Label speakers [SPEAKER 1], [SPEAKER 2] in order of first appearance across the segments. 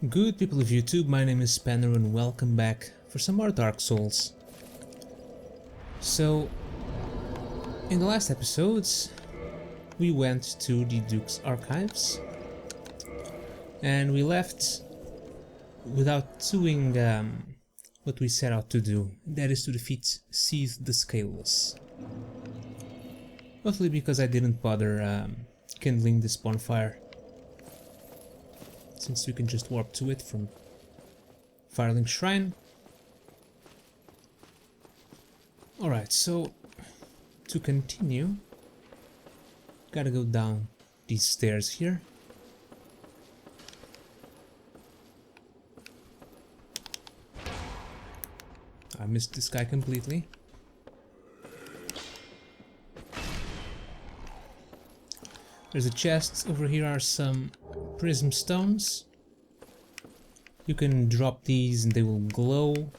[SPEAKER 1] Good people of YouTube, my name is Spanner and welcome back for some more Dark Souls. So, in the last episodes, we went to the Duke's archives and we left without doing what we set out to do, that is to defeat Seath the Scaleless. Mostly because I didn't bother kindling this bonfire, since we can just warp to it from Firelink Shrine. Alright, so to continue, gotta go down these stairs here. I missed this guy completely. There's a chest. Over here are some prism stones. You can drop these and they will glow.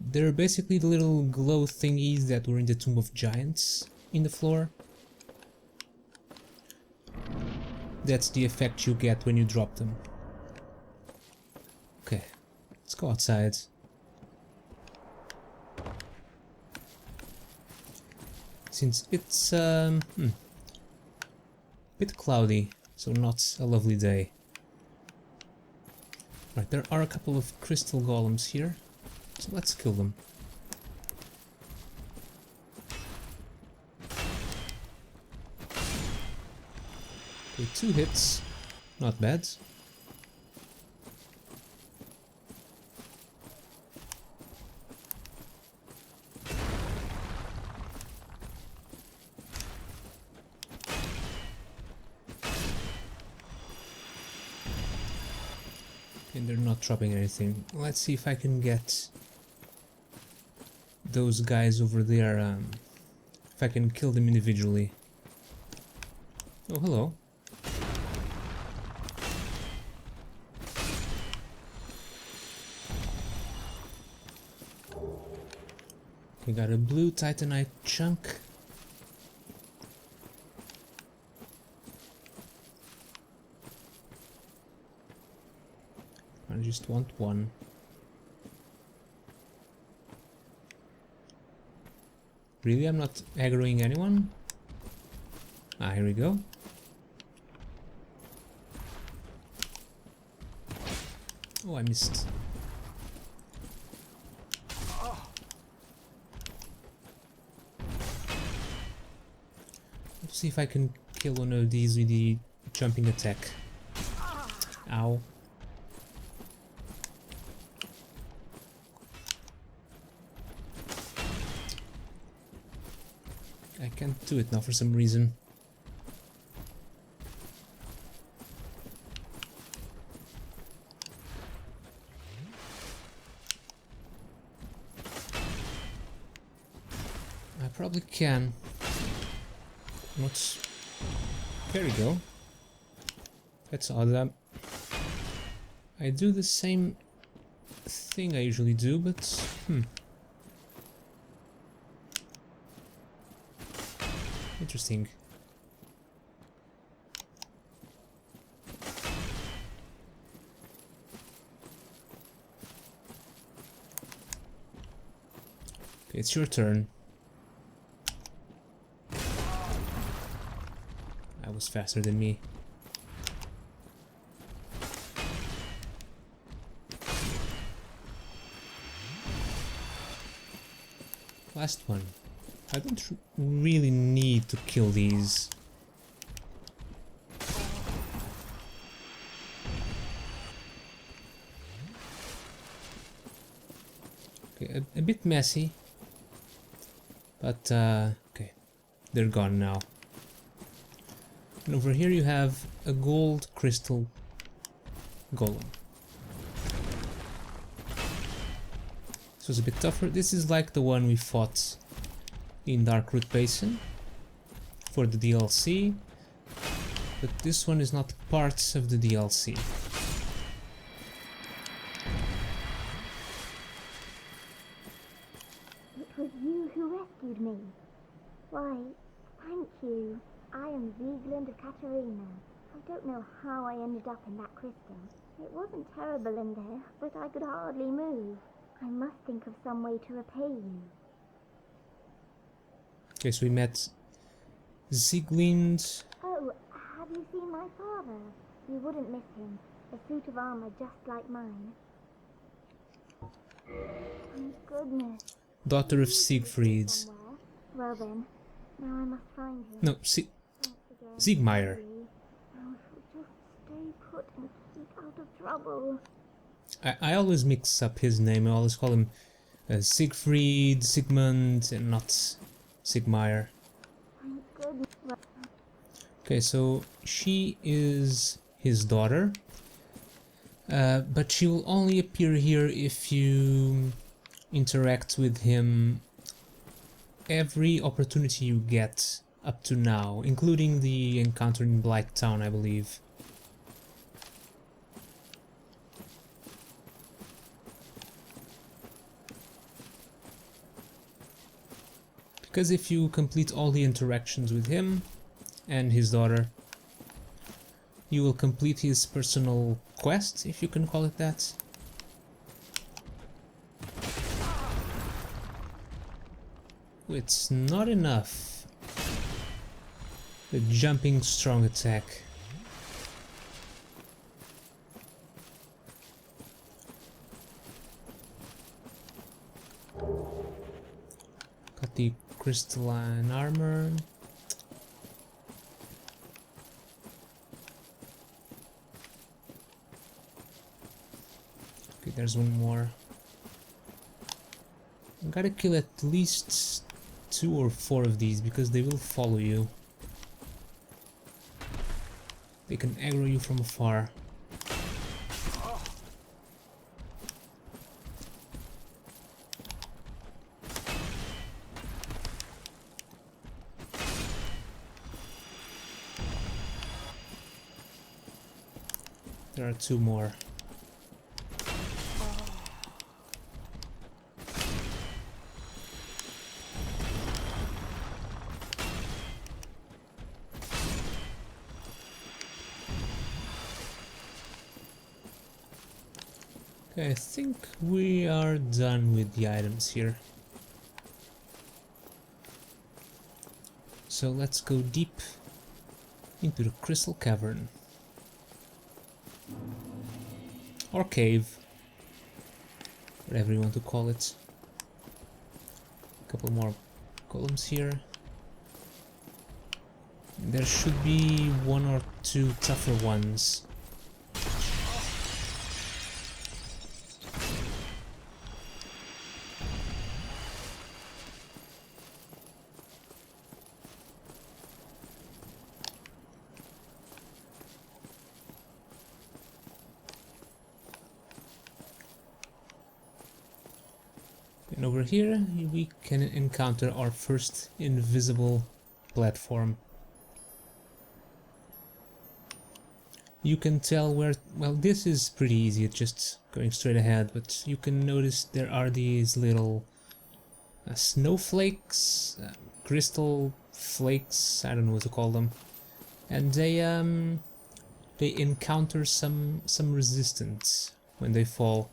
[SPEAKER 1] They're basically the little glow thingies that were in the Tomb of Giants in the floor. That's the effect you get when you drop them. Okay, let's go outside. Since it's bit cloudy, so not a lovely day. Right, there are a couple of crystal golems here, so let's kill them. Okay, 2 hits, not bad. And they're not dropping anything. Let's see if I can get those guys over there, if I can kill them individually. Oh, hello. We got a blue titanite chunk. I just want one. Really? I'm not aggroing anyone? Ah, here we go. Oh, I missed. Let's see if I can kill one of these with the jumping attack. Ow. I can't do it now for some reason. I probably can. What's... There we go. That's odd. I do the same thing I usually do, but... Interesting. Okay, it's your turn. That was faster than me. Last one. I don't really need to kill these. Okay, a bit messy, but okay, they're gone now. And over here you have a gold crystal golem. This was a bit tougher. This is like the one we fought in Darkroot Basin for the DLC, but this one is not part of the DLC.
[SPEAKER 2] It was you who rescued me. Why, thank you. I am Vigeland of Katarina. I don't know how I ended up in that crystal. It wasn't terrible in there, but I could hardly move. I must think of some way to repay you.
[SPEAKER 1] Okay, so we met Sieglind.
[SPEAKER 2] Oh, have you seen my father? You wouldn't miss him. A suit of armor just like mine. Thank goodness.
[SPEAKER 1] Daughter of
[SPEAKER 2] He must be
[SPEAKER 1] Siegfried.
[SPEAKER 2] somewhere. Well then, now I must find him.
[SPEAKER 1] No,
[SPEAKER 2] Thanks again.
[SPEAKER 1] Siegmeyer.
[SPEAKER 2] Now if we just stay put and keep out of trouble.
[SPEAKER 1] I always mix up his name. I always call him Siegfried, Sigmund, and not Siegmeyer.
[SPEAKER 2] Thank goodness. Well,
[SPEAKER 1] Okay, so she is his daughter, but she will only appear here if you interact with him every opportunity you get up to now, including the encounter in Blight Town, I believe. Because if you complete all the interactions with him and his daughter, you will complete his personal quest, if you can call it that. It's not enough. The jumping strong attack. Got the crystalline armor. Okay, there's one more. Gotta kill at least 2 or 4 of these because they will follow you. They can aggro you from afar. There are 2 more. Okay, I think we are done with the items here. So let's go deep into the crystal cavern. Or cave. Whatever you want to call it. A couple more columns here. There should be 1 or 2 tougher ones. And over here we can encounter our first invisible platform. You can tell where, well, this is pretty easy, it's just going straight ahead, but you can notice there are these little snowflakes, crystal flakes, I don't know what to call them, and they encounter some resistance when they fall.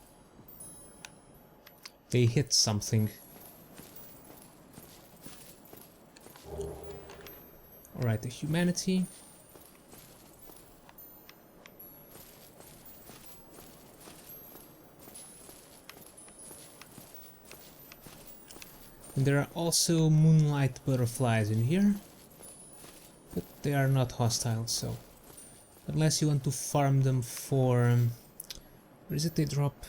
[SPEAKER 1] They hit something. Alright, the humanity. And there are also moonlight butterflies in here, but they are not hostile, so unless you want to farm them for where is it they drop?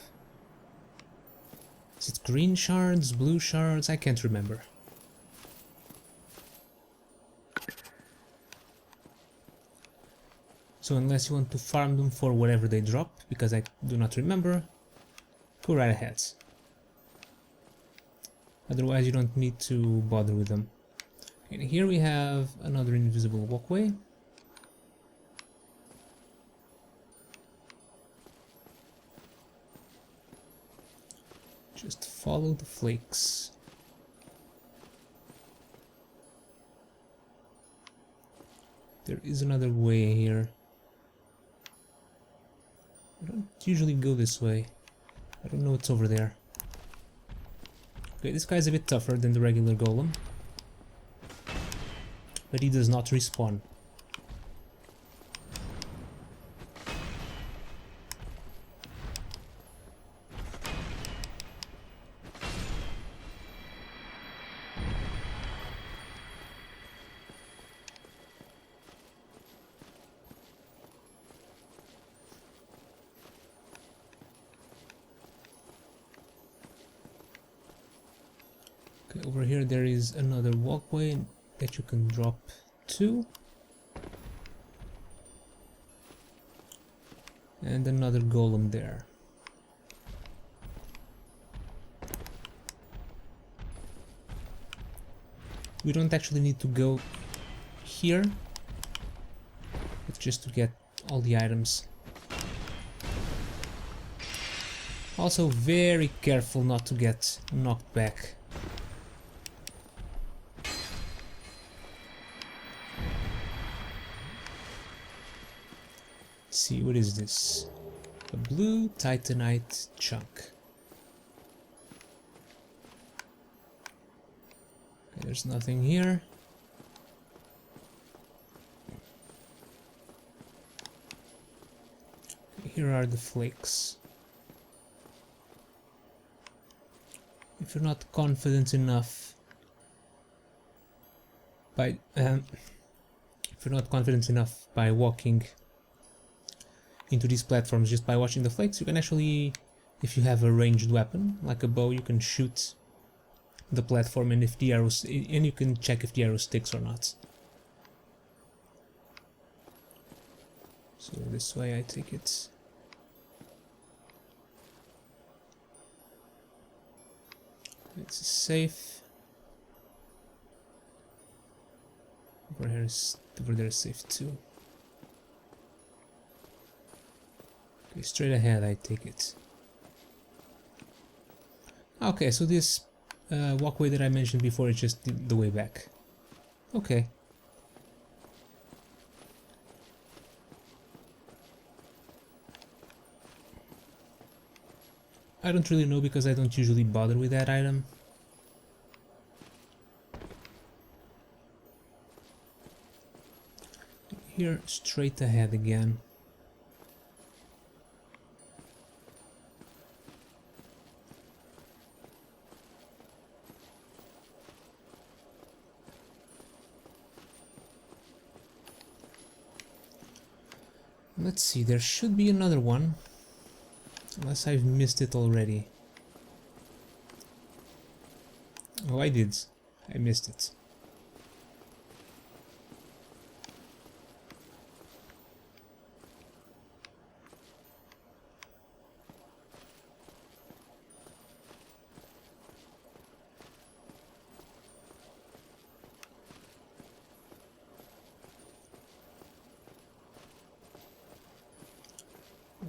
[SPEAKER 1] Is it green shards, blue shards? I can't remember. So unless you want to farm them for whatever they drop, because I do not remember, go right ahead. Otherwise you don't need to bother with them. And here we have another invisible walkway. Just follow the flakes. There is another way here. I don't usually go this way. I don't know what's over there. Okay, this guy's a bit tougher than the regular golem. But he does not respawn. Okay, over here there is another walkway that you can drop to. And another golem there. We don't actually need to go here, but just to get all the items. Also very careful not to get knocked back. Let's see, what is this? A blue titanite chunk. Okay, there's nothing here. Okay, here are the flakes. If you're not confident enough by walking into these platforms just by watching the flakes, you can actually, if you have a ranged weapon like a bow, you can shoot the platform, and if the arrows, and you can check if the arrow sticks or not. So this way, I take it. It's safe. Over there is safe too. Okay, straight ahead, I take it. Okay, so this walkway that I mentioned before is just the way back. Okay. I don't really know because I don't usually bother with that item. Here, straight ahead again. Let's see, there should be another one, unless I've missed it already. Oh, I did. I missed it.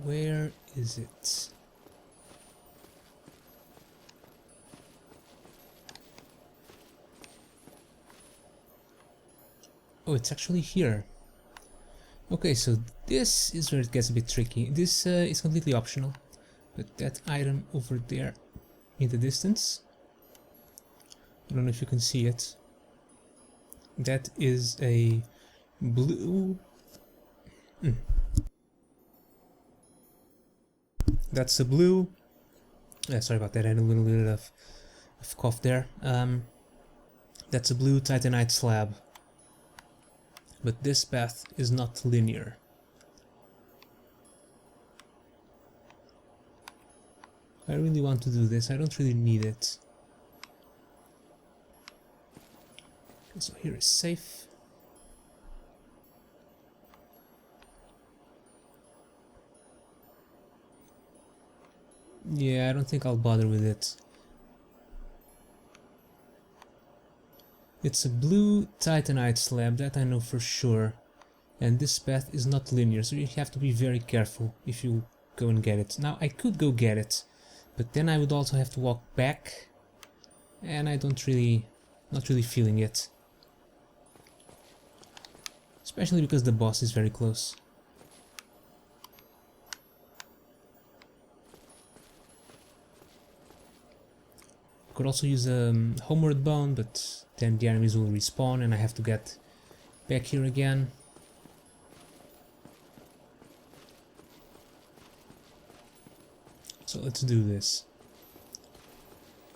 [SPEAKER 1] Where is it? Oh, it's actually here. Okay, so this is where it gets a bit tricky. This is completely optional, but that item over there in the distance, I don't know if you can see it, that is a blue... That's a blue... sorry about that, I had a little bit of cough there. That's a blue titanite slab. But this path is not linear. I really want to do this, I don't really need it. Okay, so here is safe. Yeah, I don't think I'll bother with it. It's a blue titanite slab, that I know for sure. And this path is not linear, so you have to be very careful if you go and get it. Now, I could go get it, but then I would also have to walk back, and I not really feeling it. Especially because the boss is very close. Could also use a homeward bound, but then the enemies will respawn and I have to get back here again. So let's do this.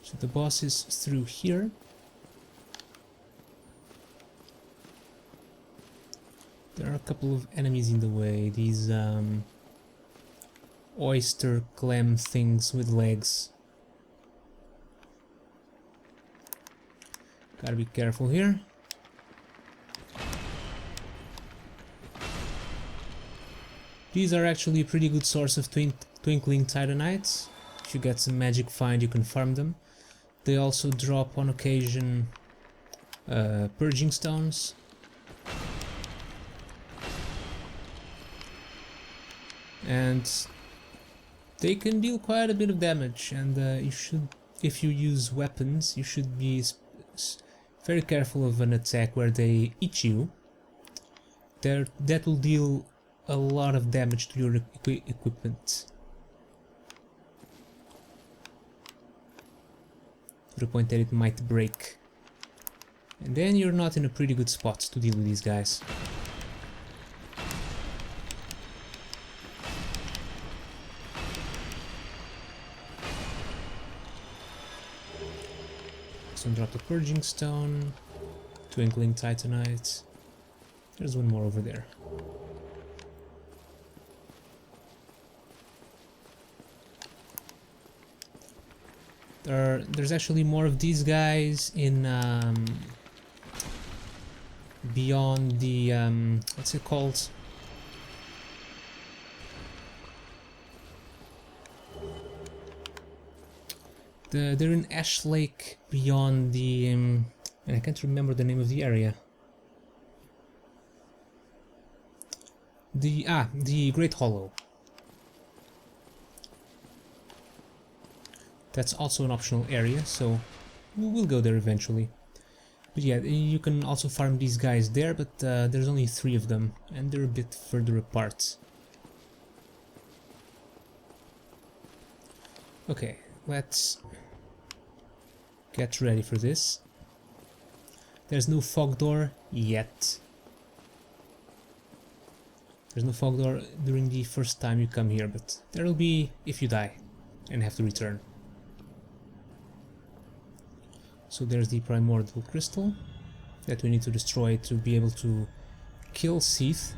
[SPEAKER 1] So the boss is through here. There are a couple of enemies in the way, these oyster clam things with legs. Gotta be careful here. These are actually a pretty good source of twinkling titanites. If you get some magic find, you can farm them. They also drop on occasion purging stones. And they can deal quite a bit of damage, and you should, if you use weapons, you should be very careful of an attack where they eat you. That will deal a lot of damage to your equipment, to the point that it might break, and then you're not in a pretty good spot to deal with these guys. Drop the purging stone, twinkling titanite. There's one more over there. There's actually more of these guys in beyond the what's it called? They're in Ash Lake beyond the and I can't remember the name of the area. The Great Hollow. That's also an optional area, so we'll go there eventually. But yeah, you can also farm these guys there, but there's only 3 of them, and they're a bit further apart. Okay, let's get ready for this. There's no fog door yet. There's no fog door during the first time you come here, but there will be if you die and have to return. So there's the primordial crystal that we need to destroy to be able to kill Seath.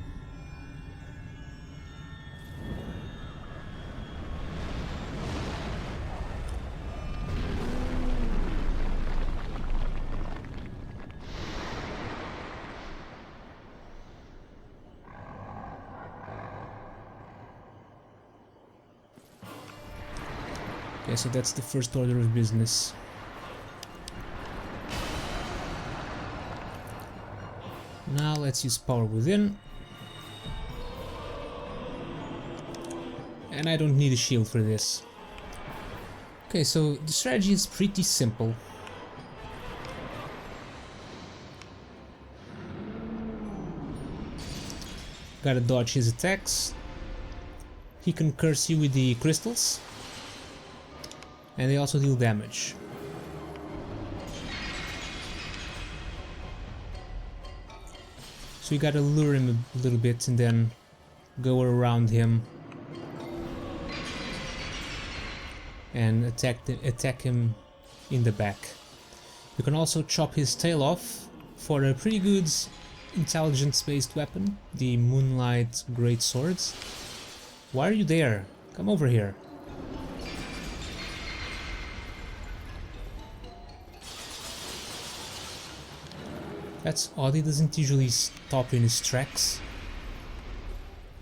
[SPEAKER 1] Okay, so that's the first order of business. Now let's use power within. And I don't need a shield for this. Okay, so the strategy is pretty simple. Gotta dodge his attacks. He can curse you with the crystals. And they also deal damage. So you gotta lure him a little bit and then go around him and attack him in the back. You can also chop his tail off for a pretty good intelligence-based weapon, the Moonlight Great Swords. Why are you there? Come over here. That's odd, he doesn't usually stop in his tracks.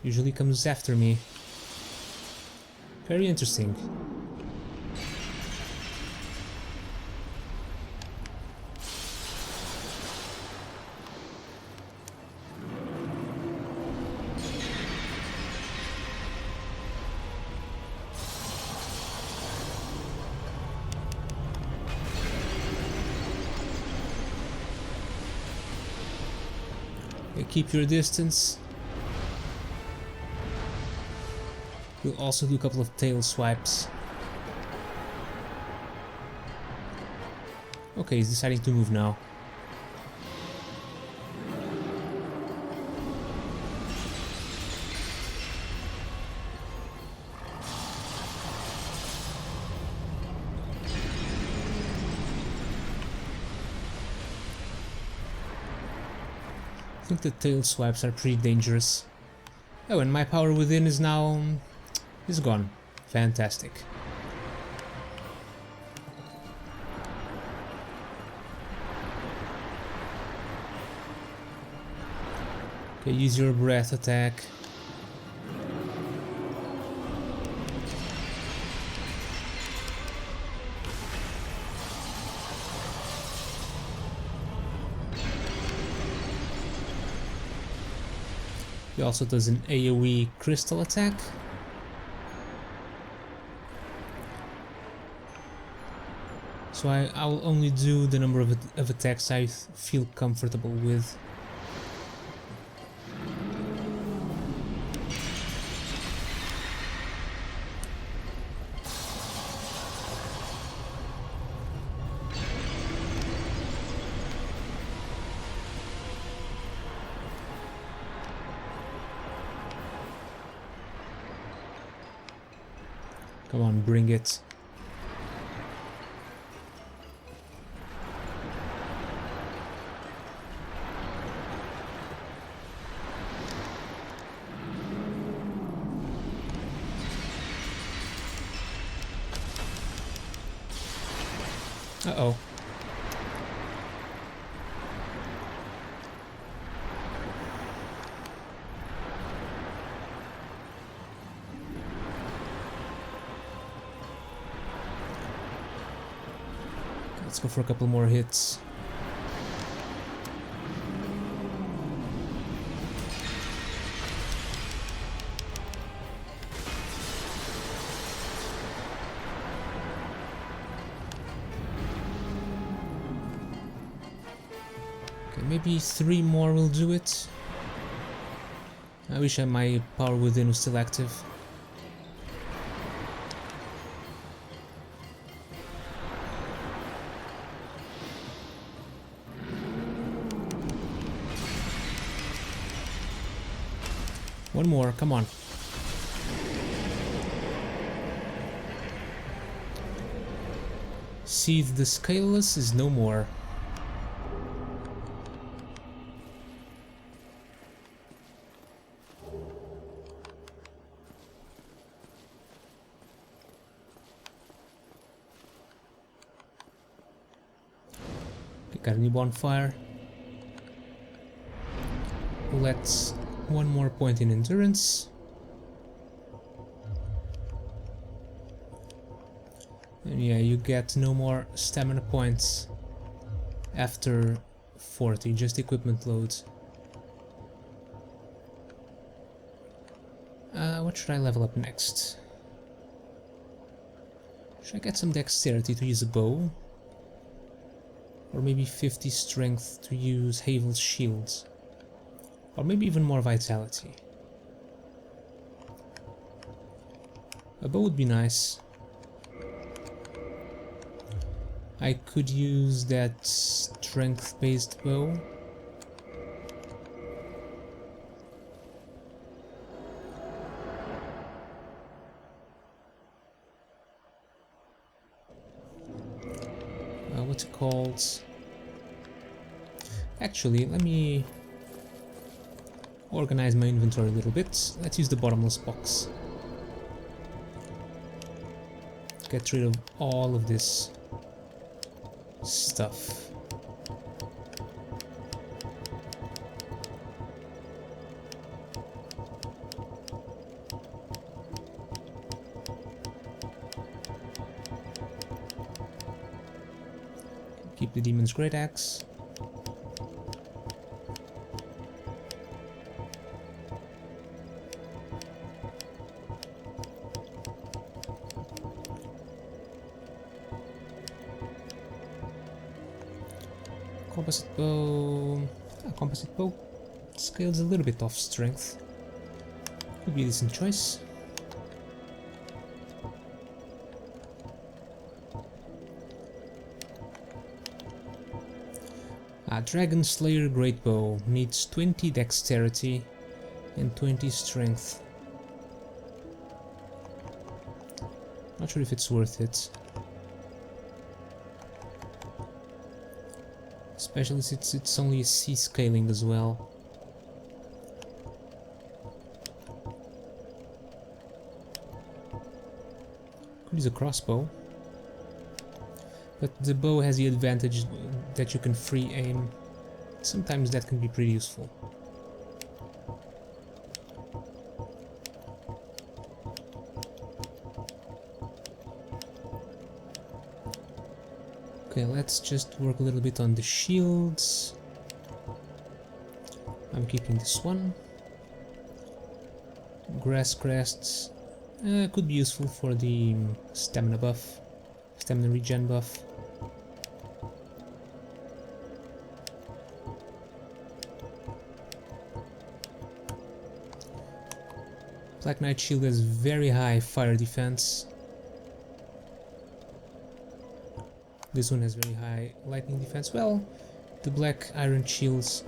[SPEAKER 1] Usually comes after me. Very interesting. Keep your distance. We'll also do a couple of tail swipes. Okay, he's deciding to move now. I think the tail swipes are pretty dangerous. Oh, and my power within is now... is gone. Fantastic. Okay, use your breath attack. He also does an AoE crystal attack. So I will only do the number of attacks I feel comfortable with. Come on, bring it. Uh-oh. Let's go for a couple more hits. Okay, maybe 3 more will do it. I wish my power within was still active. One more, come on. Seath the Scaleless is no more. Okay, got a new bonfire. Let's... one more point in endurance. And yeah, you get no more stamina points after 40, just equipment loads. What should I level up next? Should I get some dexterity to use a bow? Or maybe 50 strength to use Havel's shields? Or maybe even more vitality. A bow would be nice. I could use that strength-based bow. What's it called? Actually, let me organize my inventory a little bit. Let's use the bottomless box. Get rid of all of this stuff. Keep the demon's great axe. Composite bow. Composite bow scales a little bit off strength. Could be a decent choice. Dragon Slayer Great Bow needs 20 dexterity and 20 strength. Not sure if it's worth it. Especially since it's only a C scaling as well. Could use a crossbow. But the bow has the advantage that you can free aim. Sometimes that can be pretty useful. Okay, let's just work a little bit on the shields. I'm keeping this one. Grass crests could be useful for the stamina buff, stamina regen buff. Black Knight shield has very high fire defense. This one has very high lightning defense. Well, the Black Iron shields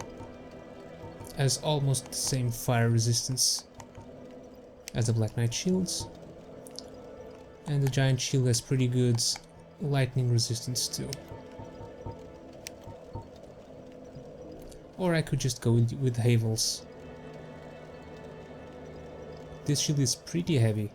[SPEAKER 1] has almost the same fire resistance as the Black Knight shields. And the Giant shield has pretty good lightning resistance too. Or I could just go with Havel's. This shield is pretty heavy.